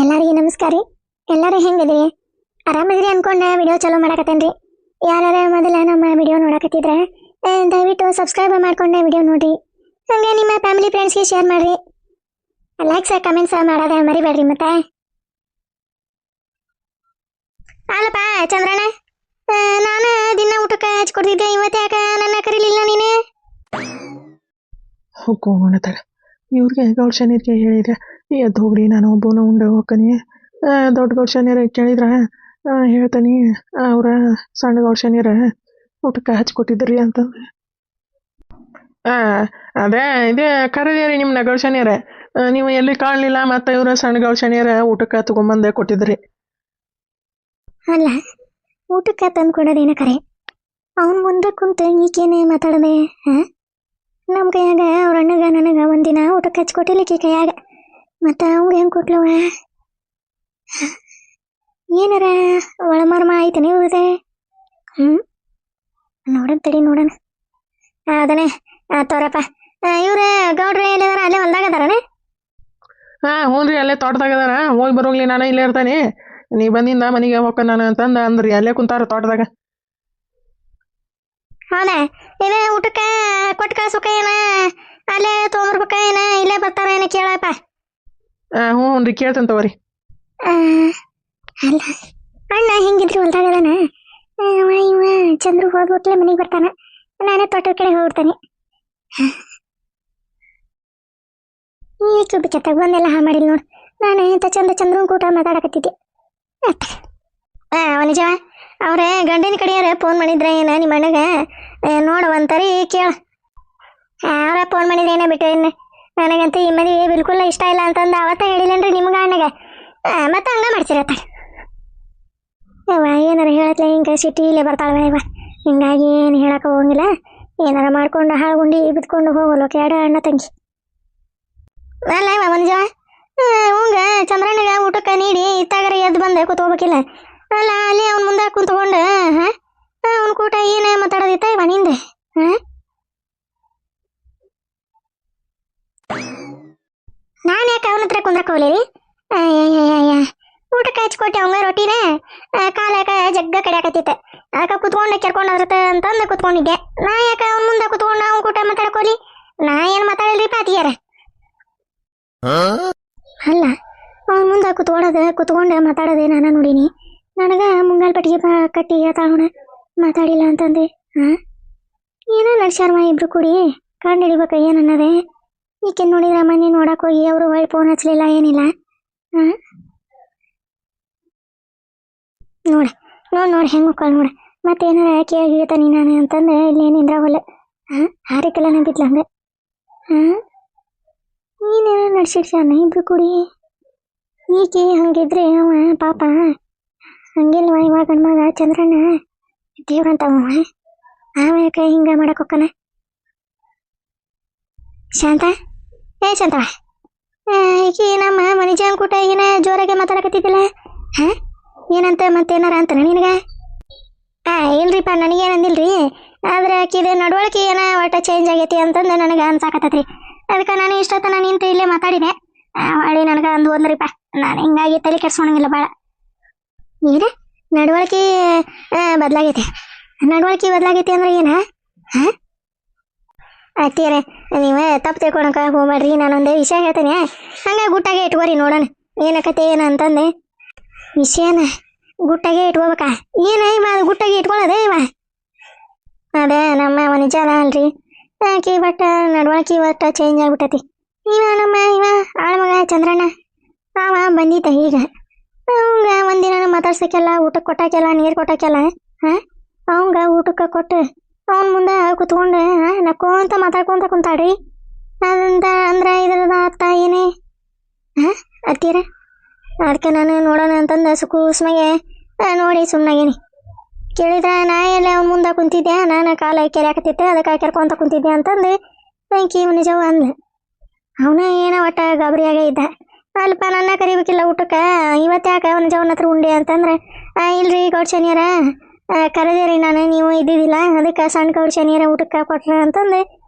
ಎಲ್ಲರಿಗೂ ನಮಸ್ಕಾರ ರೀ. ಎಲ್ಲರೂ ಹೆಂಗಿದ್ರಿ? ಆರಾಮದ್ರಿ ಅನ್ಕೊಂಡೆ ವಿಡಿಯೋ ಚಲೋ ಮಾಡಕತ್ತೇನ್ರಿ. ಯಾರು ಮೊದಲ ನಮ್ಮ ವಿಡಿಯೋ ನೋಡಕತ್ತಿದ್ರೆ ದಯವಿಟ್ಟು ಸಬ್ಸ್ಕ್ರೈಬ್ ಮಾಡ್ಕೊಂಡೆ ವಿಡಿಯೋ ನೋಡ್ರಿ. ಹಂಗೆ ನಿಮ್ಮ ಫ್ಯಾಮಿಲಿ ಫ್ರೆಂಡ್ಸ್ಗೆ ಶೇರ್ ಮಾಡ್ರಿ. ಲೈಕ್ಸ್ ಕಮೆಂಟ್ಸ್ ಮಾಡೋದ ಮರಿಬೇಡ್ರಿ. ಮತ್ತೆ ಅಲ್ಲಪ್ಪ ಚಂದ್ರಣ್ಣ, ನಾನು ದಿನ ಊಟಕ್ಕೆ ಹಚ್ಕೊಡ್ತಿದ್ದೆ, ಇವತ್ತು ಯಾಕೆ ನನ್ನ ಕರೀಲಿಲ್ಲ ನೀನು? ಹೋಗೋಣತಳ ಇವ್ರಿಗೆ ಗೌಡ ಶನಿಯರಿಗೆ ಹೇಳಿದೆ ಎದ್ದು ಹೋಗ್ರಿ, ನಾನು ಒಬ್ಬನ ಉಂಡೆ ಹೋಗ್ತೀನಿ. ದೊಡ್ಡ ಗೌಡ ಶನಿಯರ ಕೇಳಿದ್ರೆ ಹೇಳ್ತಾನೆ ಅವ್ರ ಸಣ್ಣ ಗೌಡ ಶನಿಯರ ಊಟಕ್ಕೆ ಹಚ್ಕೊಟ್ಟಿದ್ರಿ ಅಂತಂದ್ರೆ. ಅದೇ ಇದೇ ಕರೆದೇರಿ ನಿಮ್ಮನ್ನ ಗೌಡ ಶನಿಯರ, ನೀವು ಎಲ್ಲಿ ಕಾಣಲಿಲ್ಲ, ಮತ್ತು ಇವ್ರ ಸಣ್ಣ ಗೌಡ ಶನಿಯರ ಊಟಕ್ಕೆ ತಗೊಂಬಂದೆ ಕೊಟ್ಟಿದ್ರಿ. ಅಲ್ಲ, ಊಟಕ್ಕೆ ತಂದು ಕೊಡೋದೇನ ಕರೆ, ಅವನು ಮುಂದೆ ಕುಂತು ಈಗೇನೆ ಮಾತಾಡದೆ. ನಮ್ಮ ಕೈಯಾಗ ಅವ್ರ ಅಣ್ಣಗ ನನಗ ಒಂದಿನ ಊಟಕ್ಕೆ ಹಚ್ಕೊಟ್ಟಿಲಿಕ್ಕೆ ಕೈಯಾಗ, ಮತ್ತು ಅವಂಗೆ ಹೆಂಗೆ ಕೊಟ್ಲವ? ಏನಾರ ಒಳಮರ್ಮ ಆಯ್ತಾನೆ ಇವ್ರದೆ. ನೋಡೋಣ ತಡಿ ನೋಡೋಣ. ಅದನ್ನೇ ತೋರಪ್ಪ, ಇವ್ರ ಗೌಡ್ರೆ ಎಲ್ಲಿದಾರ? ಅಲ್ಲೇ ಹೊಲ್ದಾಗ ಅದಾರನೇ? ಹ್ಞೂ ರೀ, ಅಲ್ಲೇ ತೋಟದಾಗದಾರ. ಹೋಗಿ ಬರೋಗ್ಲಿ, ನಾನು ಇಲ್ಲೇ ಇರ್ತಾನೆ, ನೀ ಬಂದಿಂದ ಮನೆಗೆ ಹೋಗ್ಕ ನಾನು ಅಂತಂದು ಅಂದ್ರಿ. ಅಲ್ಲೇ ಕುಂತಾರ ತೋಟದಾಗ. ಹೌದಾ? ಏನ ಊಟಕ್ಕೆ ಕೊಟ್ಟು ಕಳ್ಸೋಕ ಏನ ಅಲ್ಲೇ ತೊಗೊಂಬರ್ಬೇಕ ಏನ ಇಲ್ಲೇ ಬರ್ತಾರ ಏನ ಕೇಳಪ್ಪ. ಹ್ಞೂ ರೀ, ಕೇಳ್ತೇನೆ ತಗೋರಿ. ಅಲ್ಲ, ಅಣ್ಣ ಹೆಂಗಿದ್ರಿ? ಹೊಲ್ದಾಗದಾನ? ಇವ ಚಂದ್ರು ಹೋದ್ಬಿಟ್ಲೆ ಮನೆಗೆ ಬರ್ತಾನ, ನಾನೇ ತೋಟದ ಕಡೆ ಹೋಗ್ಬಿಡ್ತಾನೆ. ಈ ಚುಬ್ಬಿ ಕೆತ್ತಾಗ ಬಂದೆಲ್ಲ ಹಾ ಮಾಡಿಲ್ಲ ನೋಡು. ನಾನು ಇಂಥ ಚಂದ್ರು ಕೂಟ ಮಾತಾಡಕತ್ತಿದ್ದೆ. ನಿಜ ಅವ್ರ ಗಂಡಿನ ಕಡೆಯಾರ ಫೋನ್ ಮಾಡಿದ್ರೆ ಏನ ನಿಮ್ಮ ಅಣ್ಣಗ ನೋಡುವಂತಾರಿ ಕೇಳ. ಅವ್ರ ಫೋನ್ ಮಾಡಿದ್ರೆ ಏನ ಬಿಟ್ಟು ಏನ ನನಗಂತೂ ಈ ಮದುವೆ ಬಿಲ್ಕುಲ್ ಇಷ್ಟ ಇಲ್ಲ ಅಂತಂದು ಅವತ್ತ ಹೇಳಿಲ್ಲೇನ್ರಿ ನಿಮ್ಗೆ ಅಣ್ಣಗ? ಮತ್ತೆ ಹಂಗ ಮಾಡ್ಸಿರತ್ತ. ಏನಾರ ಹೇಳತ್ಲೆ ಹಿಂಗೆ ಸಿಟಿ ಇಲ್ಲೇ ಬರ್ತಾಳವ ಇವ, ಹಿಂಗಾಗಿ ಏನು ಹೇಳಕ್ಕೆ ಹೋಗಂಗಿಲ್ಲ. ಏನಾರ ಮಾಡ್ಕೊಂಡು ಹಾಳ್ಗುಂಡಿ ಬಿದ್ಕೊಂಡು ಹೋಗಲ್ಲ ಕೆಡ ಅಣ್ಣ ತಂಗಿ. ಅಲ್ಲ ಇವ ಮನುಜ ಹಂಗ ಚಂದ್ರಣ್ಣಗ ಊಟಕ್ಕೆ ನೀಡಿ ಇತ್ತಾಗರ ಎದ್ದು ಬಂದೆ ಕೂತ್ಕೋಬೇಕಿಲ್ಲ? ಅಲ್ಲ, ಅಲ್ಲಿ ಅವ್ನ ಮುಂದೆ ಕುಂತ್ಕೊಂಡು ಅವ್ನ ಕೂಟ ಏನೇ ಮಾತಾಡೋದಿತ್ತ ಇವ ನಿಂದೆ? ನಾನು ಯಾಕೆ ಅವನ ಹತ್ರ ಕುಂದ್ರಕ್ಕೆ ಹೋಗ್ಲಿ? ಊಟಕ್ಕೆ ಹಚ್ಕೊಟ್ಟೆ ಅವಂಗ ರೊಟ್ಟಿನೇ, ಕಾಲಕ ಜಗ್ಗ ಕಡಿಯಾಕತ್ತಿತ್ತೆ, ಅದಕ್ಕೆ ಕುತ್ಕೊಂಡು ಕೆರ್ಕೊಂಡಾರತ್ತೆ ಅಂತಂದು ಕುತ್ಕೊಂಡಿದ್ದೆ. ನಾ ಯಾಕೆ ಅವ್ನ ಮುಂದೆ ಕುತ್ಕೊಂಡು ಅವ್ನ ಕೂಟ ಮಾತಾಡ್ಕೋಲಿ? ನಾ ಏನು ಮಾತಾಡಿಲ್ರಿಪ್ಪ ಅತಿಯಾರ. ಅಲ್ಲ, ಅವ್ನ ಮುಂದೆ ಕುತ್ಕೊಂಡು ಮಾತಾಡೋದೆ ನಾನು ನೋಡೀನಿ. ನನಗೆ ಮುಂಗಾಲ್ ಪಟ್ಟಿಗೆ ಕಟ್ಟಿ ಹೇಳ್ತಾಳ ಮಾತಾಡಿಲ್ಲ ಅಂತಂದೆ. ಏನೋ ನಡ್ಸ್ಯಾರಮ್ಮ ಇಬ್ರು ಕೂಡಿ, ಕಂಡು ಹಿಡಿಬೇಕು ಏನನ್ನದೆ. ಈಕೆ ನೋಡಿದ್ರೆ ಮನೆ ನೋಡಕ್ಕೆ ಹೋಗಿ ಅವರು ಹೊಳ್ಳಿ ಫೋನ್ ಹಚ್ಚಲಿಲ್ಲ, ಏನಿಲ್ಲ. ನೋಡಿ ಹೆಂಗೆ ಹೋಗ್ಕೊಳ್ಳ ನೋಡ. ಮತ್ತೇನಾರ ಕೇಳಿ ಹೇಳ್ತಾನೆ ನಾನು ಅಂತಂದೆ ಇಲ್ಲೇನಿದ್ರ ಹೊಲ ಹಾರಿಕೆಲ್ಲ ನಂಬಿದ್ಲ ಹಂಗೆ. ನೀನೇನೋ ನಡ್ಸಿಡ್ಸ್ಯಾನ ಇಬ್ರು ಕೂಡಿ. ಈಕೆ ಹಂಗಿದ್ರೆ ಅವ ಪಾಪ ಹಂಗಿಲ್ವ ಇವಾಗ ಗಂಡ್ಮಗ ಚಂದ್ರಣ್ಣ ದೇವ್ರಂತವ, ಅವ ಯಾಕೆ ಹಿಂಗ ಮಾಡಕ್ ಹೋಕ್ಕನ? ಶಾಂತ, ಶಾಂತವ, ಈಕಿ ನಮ್ಮ ಮನಿಜಾನ್ ಕೂಟ ಏನ ಜೋರಾಗೆ ಮಾತಾಡಕತ್ತಿದ್ದಿಲ್ಲ? ಏನಂತ ಮತ್ತೇನಾರ ಅಂತಾನ ನಿನಗ? ಇಲ್ರಿಪ್ಪ, ನನಗೇನಂದಿಲ್ರಿ. ಆದ್ರೆ ಆಕಿದ ನಡವಳಿಕೆ ಏನ ಒಟ್ಟ ಚೇಂಜ್ ಆಗೈತಿ ಅಂತಂದು ನನಗೆ ಅನ್ಸಾಕತ್ತೈತಿ. ಅದಕ್ಕೆ ನಾನು ಇಷ್ಟೊತ್ತನ ನಿಂತು ಇಲ್ಲೇ ಮಾತಾಡಿದೆ. ಹೊಳ್ಳಿ ನನಗೆ ಅಂದು ಹೋದ್ರಿಪ್ಪ. ನಾನು ಹಿಂಗಾಗಿ ತಲೆ ಕೆಡ್ಸ್ಕೊಳಂಗಿಲ್ಲ ಭಾಳ. ನೀನು ನಡವಳಿಕೆ ಬದಲಾಗೈತಿ ಅಂದ್ರೆ ಏನ? ಅತ್ತೀರ, ನೀವು ತಪ್ಪು ತಿಳ್ಕೊಳಕ ಹೋಗ್ಬೇಡ್ರಿ. ನಾನೊಂದೇ ವಿಷಯ ಹೇಳ್ತೇನೆ, ಹಂಗೆ ಗುಟ್ಟಾಗೆ ಇಟ್ಕೋರಿ ನೋಡೋಣ ಏನಕತೆ ಏನ ಅಂತಂದೆ. ವಿಷಯನ ಗುಟ್ಟಾಗೆ ಇಟ್ಕೋಬೇಕಾ? ಏನ ಇವ ಗುಟ್ಟಾಗೆ ಇಟ್ಕೊಳ್ಳೋದೇ ಇವ? ಅದೇ ನಮ್ಮ ನಿಜ ಅದ ಅಲ್ರಿ, ಆಕಿ ಬಟ್ ನಡವಳಿಕೆ ಒಟ್ಟು ಚೇಂಜ್ ಆಗ್ಬಿಟ್ಟತಿ. ಇವ ಆಳ್ಮಗ ಚಂದ್ರಣ್ಣ ಅವ ಬಂದಿದ್ದ ಈಗ ಅವಂಗ ಒಂದಿನ ಮಾತಾಡ್ಸಕ್ಕೆಲ್ಲ, ಊಟಕ್ಕೆ ಕೊಟ್ಟಾಕೆಲ್ಲ, ನೀರು ಕೊಟ್ಟಾಕೆಲ್ಲ, ಅವಂಗ ಊಟಕ್ಕೆ ಕೊಟ್ಟು ಅವನ ಮುಂದೆ ಕುತ್ಕೊಂಡು ನಕ್ಕೊಂತ ಮಾತಾಡ್ಕೊಂತ ಕುಂತಾಡ್ರಿ. ಅದಂತ ಅಂದ್ರೆ ಇದ್ರದ ಅರ್ಥ ಏನೇ ಅತ್ತೀರ? ಅದಕ್ಕೆ ನಾನು ನೋಡೋಣ ಅಂತಂದು ಸುಕೂಸ್ಮಗೆ ನೋಡಿ ಸುಮ್ಮನಾಗೇನಿ. ಕೇಳಿದ್ರೆ ನಾ ಎಲ್ಲ ಅವ್ನ ಮುಂದೆ ಕುಂತಿದ್ದೆ, ನಾನು ಕಾಲ ಕೆರೆಯಾಕತ್ತಿದ್ದೆ, ಅದಕ್ಕೆ ಕೆರ್ಕೊಂತ ಕುಂತಿದ್ದೆ ಅಂತಂದು ಅಂಕಿ ನಿಜವ ಅಂದ. ಅವನ ಏನೋ ಒಟ್ಟ ಗಾಬರಿಯಾಗೇ ಇದ್ದ. ಅಲ್ಪ ನನ್ನ ಕರಿಬೇಕಿಲ್ಲ ಊಟಕ್ಕೆ, ಇವತ್ತು ಯಾಕೆ ಅವನ ಜವನ ಹತ್ರ ಉಂಡೆ ಅಂತಂದ್ರೆ, ಇಲ್ರಿ ಗೌಡ ಶನಿಯರ ಕರೆದೇರಿ ನಾನು, ನೀವು ಇದ್ದಿದ್ದಿಲ್ಲ, ಅದಕ್ಕೆ ಸಣ್ಣ ಗೌಡ ಶನಿಯರ ಊಟಕ್ಕೆ ಕೊಟ್ರ ಅಂತಂದು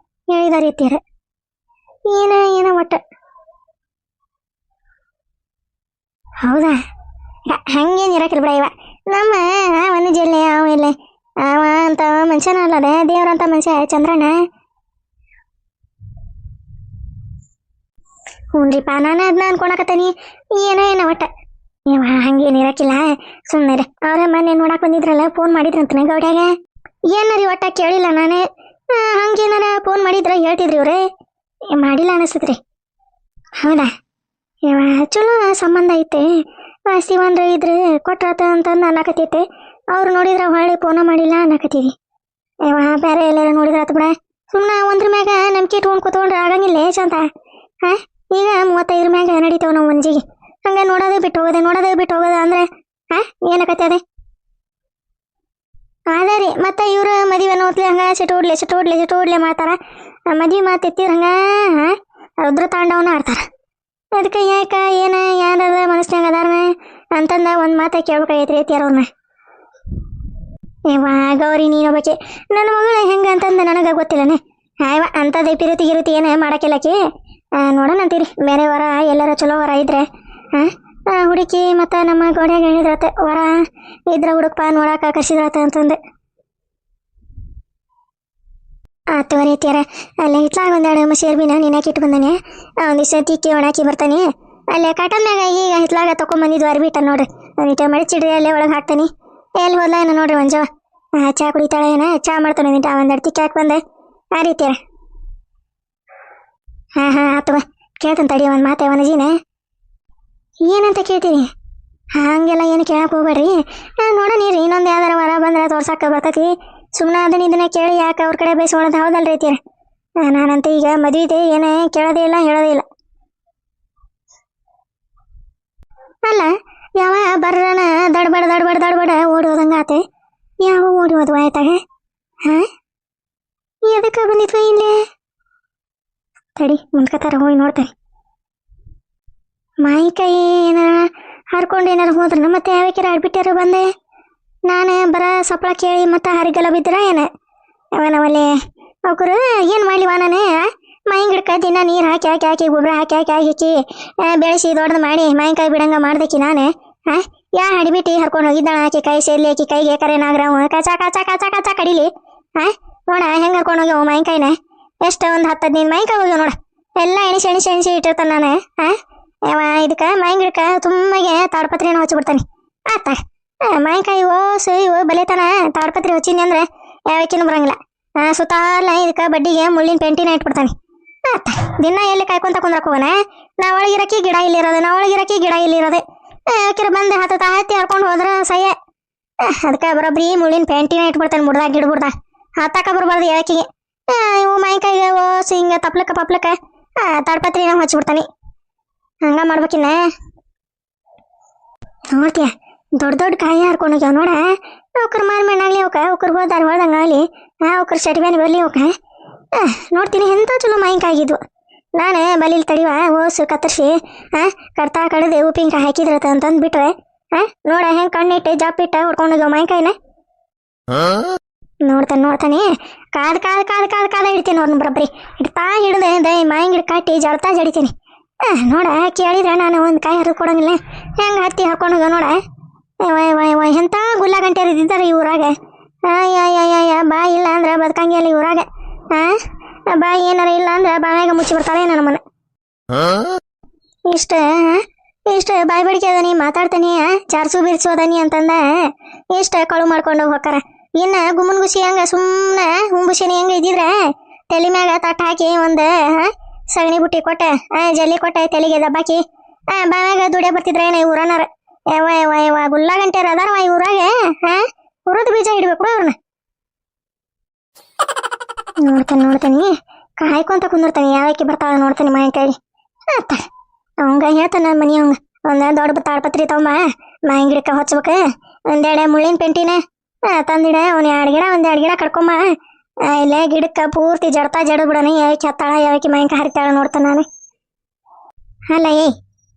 ಹೇಳಿದಾರೆ ಇತ್ತೀರ. ಏನೋ ಒಟ್ಟ ಹೌದಾ ಹಂಗೇನು ಇರಕಿಲ್ಲ ಬಿಡ ಇವ ನಮ್ಮ ಒಂದು ಜಿಲ್ಲೆ ಅವ ಇಲ್ಲ ಅವ ಅಂತ ಮನುಷ್ಯನ ಅಲ್ಲದೆ ದೇವ್ರಂತ ಮನುಷ್ಯ ಚಂದ್ರಣ್ಣ. ಹ್ಞೂನ್ರಿಪ್ಪ ನಾನು ಅದನ್ನ ಅನ್ಕೊಳಕತ್ತೀನಿ ಏನೋ ಒಟ್ಟ ಇವ ಹಂಗೇನು ಇರಕಿಲ್ಲ ಸುಮ್ಮನೆ ಅವ್ರ ಮೊನ್ನೆ ನೋಡಕ್ ಬಂದಿದ್ರಲ್ಲ ಫೋನ್ ಮಾಡಿದ್ರಂತನ ಗೌಡ್ಯಾಗ ಏನಾರಿ ಒಟ್ಟ ಕೇಳಿಲ್ಲ ನಾನೇ ಹಂಗೇನಾರ ಫೋನ್ ಮಾಡಿದ್ರ ಹೇಳ್ತಿದ್ರಿ ಇವ್ರೆ ಮಾಡಿಲ್ಲ ಅನಿಸ್ತದ್ರಿ. ಹೌದಾ ಇವ ಚಲೋ ಸಂಬಂಧ ಐತೆ ಶಿವಂದ್ರ ಇದ್ರೆ ಕೊಟ್ರಾತ ಅಂತಂದು ಅನ್ನಕತ್ತೈತೆ ಅವ್ರು ನೋಡಿದ್ರ ಹೊಳ್ಳಿ ಫೋನ ಮಾಡಿಲ್ಲ ಅನ್ನಕತ್ತೀವಿ. ಇವ ಬೇರೆ ಎಲ್ಲಾರ ನೋಡಿದ್ರ ಆತ ಬಿಡ ಸುಮ್ಮನೆ ಒಂದ್ರ ಮ್ಯಾಗ ನಂಬಿಕೆ ಇಟ್ಕೊಂಡು ಕೂತ್ಕೊಂಡ್ರೆ ಆಗಂಗಿಲ್ಲ ಶಾಂತ. ಈಗ 35 ಮ್ಯಾಗ ನಡೀತಾವ ನಾವು ಮಂಜಿಗೆ ಹಂಗ ನೋಡೋದೇ ಬಿಟ್ಟು ಹೋಗೋದೆ ಅಂದ್ರೆ ಏನಕತ್ತೆ ಅದೇ ಅದೇ ರೀ. ಮತ್ತೆ ಇವ್ರು ಮದುವೆ ನೋಡ್ಲಿ ಹಂಗ ಸಿಟೋಡ್ಲೆ ಮಾಡ್ತಾರ. ಮದ್ವೆ ಮಾತು ಎತ್ತಿರ ಹಂಗ ರುದ್ರ ತಾಂಡವನ್ನ ಆಡ್ತಾರ. ಅದಕ್ಕೆ ಯಾಕ ಏನ ಯಾರ ಮನಸ್ನಾಗ ಅದಾರನ ಅಂತಂದ ಒಂದು ಮಾತ ಕೇಳ್ಬೇಕಾಗೈತ್ರಿ ಐತಿಯಾರವ್ರನ್ನ. ಏವಾ ಗೌರಿ ನೀನೊಬ್ಬಕ್ಕೆ ನನ್ನ ಮಗಳು ಹೆಂಗ ಅಂತಂದ ನನಗೆ ಗೊತ್ತಿಲ್ಲನೆ. ಇವ ಅಂಥದ್ದು ಪಿರುತಿ ಏನೇ ಮಾಡಕ್ಕಿಲ್ಲಕಿ ನೋಡೋಣಂತೀರಿ ಬೇರೆ ವರ ಎಲ್ಲರ ಚಲೋ ವರ ಇದ್ರೆ ಹುಡುಕಿ ಮತ್ತು ನಮ್ಮ ಗೋಡ್ಯಾಗ ಹೇಳಿದ್ರತೆ ವರ ಇದ್ರ ಹುಡುಕಪ್ಪ ನೋಡಾಕ ಕರ್ಸಿದ್ರತೆ ಅಂತಂದೆ. ಆತುವರಿ ಐತಿಯಾರ ಅಲ್ಲೇ ಇತ್ಲಾಗ ಒಂದೆರಡು ಸೇರ್ಬಿನ ನೀನಾಕಿ ಇಟ್ಟು ಬಂದಾನೆ ಒಂದಿಷ್ಟು ತಿಕ್ಕಿ ಒಣಾಕಿ ಬರ್ತಾನೆ. ಅಲ್ಲೇ ಕಾಟನ್ ಮ್ಯಾಗ ಈಗ ಹಿತ್ಲಾಗ ತೊಗೊಂಬಂದಿದ್ವು ಅರ್ಬಿಟ್ಟ ನೋಡ್ರಿ ನೀಟ ಮಡಿಚಿಡ್ರಿ ಅಲ್ಲೇ ಒಳಗೆ ಹಾಕ್ತಾನೆ. ಎಲ್ಲಿ ಹೋದ್ಲ ಏನೋ ನೋಡ್ರಿ ಒಂಜವ ಚಾ ಕುಡಿತಾಳೆ ಏನ ಚಾ ಮಾಡ್ತಾನೆ ನೀಟ ಒಂದೆರಡು ತಿಕ್ಕಿ ಹಾಕಿ ಬಂದೆ ಆ ರೀತಿಯಾರ. ಆತವ ಕೇಳ್ತಾನೆ ತಡಿ ಒಂದು ಮಾತೆ ವನಜಿನ ಏನಂತ ಕೇಳ್ತೀನಿ. ಹಂಗೆಲ್ಲ ಏನು ಕೇಳಕ್ಕೆ ಹೋಗ್ಬೇಡ್ರಿ ನೋಡೋಣಿರಿ ಇನ್ನೊಂದು ಯಾವ್ದಾರ ವರ ಬಂದ್ರೆ ತೋರ್ಸಕ್ಕೆ ಬರ್ತೈತಿ. ಸುಮ್ಮನೆ ಇದನ್ನ ಕೇಳಿ ಯಾಕೆ ಅವ್ರ ಕಡೆ ಬೇಯಿಸ್ಕೊಳ್ಳೋದು ಹೌದಲ್ರಿ ಐತಿರ. ನಾನಂತ ಈಗ ಮದುವೆ ಇದೆ ಏನೇ ಕೇಳೋದೇ ಇಲ್ಲ ಹೇಳೋದೇ ಇಲ್ಲ. ಅಲ್ಲ ಯಾವ ಬರ್ರನ ದಡ್ಬಡ ಓಡಿ ಹೋದಂಗ ಆತೆ. ಯಾವ ಓಡಿ ಹೋದ್ವ ಆಯ್ತಾಗ ಎದಕ್ಕೆ ಬಂದಿತ್ವ ಇಲ್ಲೇ ತಡಿ ಮುಂದ್ಕತಾರ ಹೋಗಿ ನೋಡ್ತಾರೆ. ಮಾಯಿಕಾಯಿ ಏನಾರ ಹರ್ಕೊಂಡು ಏನಾರು ಹೋದ್ರ ಮತ್ತೆ ಯಾವಕ್ಕಿರ ಆಡ್ಬಿಟ್ಟಾರ ಬಂದೆ. ನಾನು ಬರ ಸಪ್ಪಳ ಕೇಳಿ ಮತ್ತೆ ಹರಿಗೆಲ್ಲ ಬಿದ್ದರ ಏನ ಅವನವಲ್ಲಿ ಅವಕರು ಏನು ಮಾಡ್ಲಿವ ನಾನು ಮಾಯಿನ ಗಿಡಕ್ಕೆ ದಿನ ನೀರು ಹಾಕಿ ಗೊಬ್ಬರ ಹಾಕಿ ಬೆಳೆಸಿ ದೊಡ್ಡದು ಮಾಡಿ ಮಾಯಿನಕಾಯಿ ಬಿಡಂಗ ಮಾಡ್ದಕ್ಕಿ ನಾನು ಯಾ ಹಡಿಬಿಟ್ಟು ಹರ್ಕೊಂಡು ಹೋಗಿದ್ದಾಳ ಆಕಿ ಕೈ ಸೇರ್ಲಿ ಆಕಿ ಕೈಗೆ ಕರೆನಾಗ್ರವ ಕಚಾ ಕಡಿಲಿ ನೋಡ ಹೆಂಗೆ ಹರ್ಕೊಂಡು ಹೋಗ್ಯವ ಮಾಯಿನಕಾಯಿನ ಎಷ್ಟು ಒಂದು 10-15 ಮಾಯಿನಕಾಯಿ ಹೋಗ್ಯವ ನೋಡ ಎಲ್ಲ ಎಣಿಸಿ ಇಟ್ಟಿರ್ತಾನೆ ನಾನು ಯಾವ ಇದಕ್ಕೆ ಮಾಯಿನ ಗಿಡಕ್ಕೆ ತುಂಬಗೆ ತಾಡ್ಪತ್ರಿನ ಹಚ್ಚಿಬಿಡ್ತಾನೆ ಆತ ಮಾಯಿನಕಾಯಿ ಇವು ಬಲೇತನ ತಾಡ್ಪತ್ರಿ ಹಚ್ಚಿನಿ ಅಂದ್ರೆ ಯಾವಕ್ಕಿನೂ ಬರಂಗಿಲ್ಲ. ಸುತ್ತಾಲ ಇದಕ್ಕೆ ಬಡ್ಡಿಗೆ ಮುಳ್ಳಿನ ಪೆಂಟಿನ ಇಟ್ಬಿಡ್ತಾನೆ ಆತ ದಿನ ಎಲ್ಲಿ ಕಾಯ್ಕೊಂತ ಕುಂದ್ರಕ್ಕೆ ಹೋಗೋಣ. ನಾ ಒಳಗಿರಕ್ಕೆ ಗಿಡ ಇಲ್ಲಿರೋದೆ ಯಾಕಿರ ಬಂದು ಹತ್ತಿ ಹರ್ಕೊಂಡು ಹೋದ್ರೆ ಸಯ್ಯ ಅದಕ್ಕೆ ಬರೋಬ್ರಿ ಮುಳ್ಳಿನ ಪೆಂಟಿನ ಇಟ್ಬಿಡ್ತಾನೆ ಮುಡ್ದಾಗ ಗಿಡ ಹತ್ತಾಕ ಬರ್ಬಾರ್ದು ಯಾಕಿಗೆ ಇವು ಮಾಯಿನಕಾಯಿಗೆ ಹಿಂಗೆ ಪಪ್ಲಕ್ಕ ತಾಡ್ಪತ್ರಿನ ಹಚ್ಚಿಬಿಡ್ತಾನೆ. ಹಂಗ ಮಾಡ್ಬೇಕಿನ್ನ ನೋಡ್ತೀಯ ದೊಡ್ಡ ಕಾಯಿ ಹರ್ಕೊಂಡು ಹೋಗ್ಯಾವ ನೋಡ ಅವ್ಕರ್ ಮಾರ್ಮೇಣಾಗ್ಲಿ ಅವ್ಕರ್ ಹೋದಾರ ಹೊಳ್ದಂಗಾಗಲಿ ಅವ್ಕರ್ ಶಟಿಬೇನೆ ಬರಲಿ ನೋಡ್ತೀನಿ ಎಂಥ ಚಲೋ ಮಾಯಿನಕಾಯಿಗಿದ್ವು. ನಾನು ಬಲಿಲ್ ತಡಿವ ಓಸು ಕತ್ತರಿಸಿ ಕಡ್ತಾ ಕಡ್ದು ಉಪ್ಪಿನಕಾಯಿ ಹಾಕಿದ್ರತ ಅಂತಂದು ಬಿಟ್ರೆ ನೋಡ ಹೆಂಗೆ ಕಣ್ಣಿಟ್ಟು ಜಪ್ಪಿಟ್ಟ ಹೊಡ್ಕೊಂಡು ಹೋಗ್ಯಾವ ಮಾಯಿನಕಾಯಿನ. ನೋಡ್ತಾನೆ ಕಾದ ಹಿಡ್ತೀನಿ ಅವ್ರನ್ನ ಬರಬ್ರಿ ಹಿಡ್ತಾ ಹಿಡ್ದೆ ಮಾಯಿನ ಗಿಡ ಕಟ್ಟಿ ಜಡ್ತಾ ಜಡಿತೀನಿ. ನೋಡ ಕೇಳಿದ್ರೆ ನಾನು ಒಂದು ಕಾಯಿ ಹರಿದು ಕೊಡಂಗಿಲ್ಲ ಹೆಂಗೆ ಹತ್ತಿ ಹಾಕೊಂಡು ಹೋಗ ನೋಡ ಎಂಥ ಗುಲ್ಲಾಗಂಟೆ ಇದ್ದಾರೆ ಈ ಊರಾಗ. ಬಾ ಇಲ್ಲ ಅಂದ್ರೆ ಬದುಕಂಗಿಲ್ಲ ಈ ಊರಾಗ ಬಾ ಏನಾರ ಇಲ್ಲ ಅಂದ್ರೆ ಬಾಯಾಗ ಮುಚ್ಚಿ ಬರ್ತಾಳೆ ನಮ್ಮನ್ನ. ಇಷ್ಟ ಬಾಯಿ ಬಡಿಕೆ ಅದನಿ ಮಾತಾಡ್ತಾನಿ ಚಾರ್ಸು ಬಿರ್ಸು ಅದನಿ ಅಂತಂದ ಇಷ್ಟ ಕಳು ಮಾಡ್ಕೊಂಡು ಹೋಗಾರ. ಇನ್ನು ಗುಮ್ಮನ್ ಗುಸಿ ಹಂಗ ಸುಮ್ಮನೆ ಹುಂಬುಸಿನಿ ಹೆಂಗ ಇದ್ದಿದ್ರೆ ತಲೆ ಮ್ಯಾಗ ತಟ್ಟ ಹಾಕಿ ಒಂದು ಸಗಣಿ ಬುಟ್ಟಿ ಕೊಟ್ಟ ಜಲ್ಲಿ ಕೊಟ್ಟ ತಲೆಗೆ ದಬ್ಬಾಕಿ ಬಾಯಾಗ ದುಡಿಯ ಬರ್ತಿದ್ರೆ ಏನ ಈ ಊರನಾರ ಯವ ಗುಲ್ಲಾಗಂಟ್ಯಾರ ಅದಾರವ ಈ ಊರಾಗ ಹುರಿದು ಬೀಜ ಇಡ್ಬೇಕು ಅವ್ರನ್ನ. ನೋಡ್ತಾನೆ ಕಾಯ್ಕೊಂತ ಕುಂದಿರ್ತಾನೆ ಯಾವಕ್ಕೆ ಬರ್ತಾಳ ನೋಡ್ತಾನೆ ಮಾಯಿನಕಾಯಿ ಆತ ಅವಂಗ ಹೇಳ್ತಾನೆ ನನ್ನ ಮನಿ ಅವಂಗ ಒಂದು ದೊಡ್ಡ ತಾಡ್ಪತ್ರಿ ತಗೊಂಬ ಮಾಯಿನ ಗಿಡಕ್ಕೆ ಹೊಚ್ಬೇಕು ಒಂದೆರಡು ಮುಳ್ಳಿನ ಪೆಂಟಿನ ತಂದಿಡ ಅವ್ನು 2 ಗಿಡ ಕಡ್ಕೊಂಬ ಇಲ್ಲೇ ಗಿಡಕ್ಕೆ ಪೂರ್ತಿ ಜಡ್ತಾ ಜಡದ್ ಬಿಡೋಣ ಯಾವಕ್ಕೆ ಹತ್ತಾಳ ಯಾವಕ್ಕೆ ಮಾಯಿನಕಾಯಿ ಹರಿತಾಳ ನೋಡ್ತಾನೆ ನಾನು.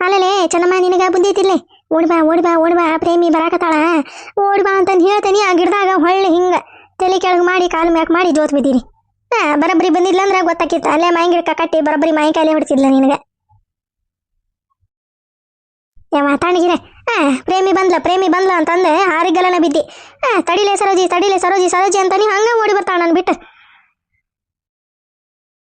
ಅಲ್ಲಲೇ ಚೆನ್ನಮ್ಮ ನಿನಗ ಬುದ್ಧಿ ಐತಿರ್ಲಿ ಓಡಿ ಬಾ ಪ್ರೇಮಿ ಬರಾಕತ್ತಾಳ ಓಡಿ ಬಾ ಅಂತಂದು ಹೇಳ್ತೇನಿ. ಆ ಗಿಡದಾಗ ಹೊಳ್ಳಿ ಹಿಂಗೆ ತಲೆ ಕೆಳಗೆ ಮಾಡಿ ಕಾಲು ಮ್ಯಾಕ್ ಮಾಡಿ ಜೋತ್ ಬಿದ್ದೀರಿ ಬರಬ್ರಿ ಬಂದಿಲ್ಲ ಅಂದ್ರೆ ಗೊತ್ತಾಕಿತ್ತು ಅಲ್ಲೇ ಮಾಯಿನ ಗಿಡಕ್ಕೆ ಕಟ್ಟಿ ಬರಬ್ರಿ ಮಾಯಿನಕಾಯಿಲೆ ಹೊಡ್ತಿದ್ಲ ನಿನಗೆ. ಯಾವ ಮಾತಾಡಿಗಿರೆ ಪ್ರೇಮಿ ಬಂದ್ಲ ಅಂತಂದೆ ಹಾರಿಗಲ್ಲನ ಬಿದ್ದಿ ತಡಿಲೆ ಸರೋಜಿ ತಡಿಲೆ ಸರೋಜಿ ಸರೋಜಿ ಅಂತ ನೀವು ಹಂಗೆ ಓಡಿ ಬರ್ತಾಳ ನಾನು ಬಿಟ್ಟು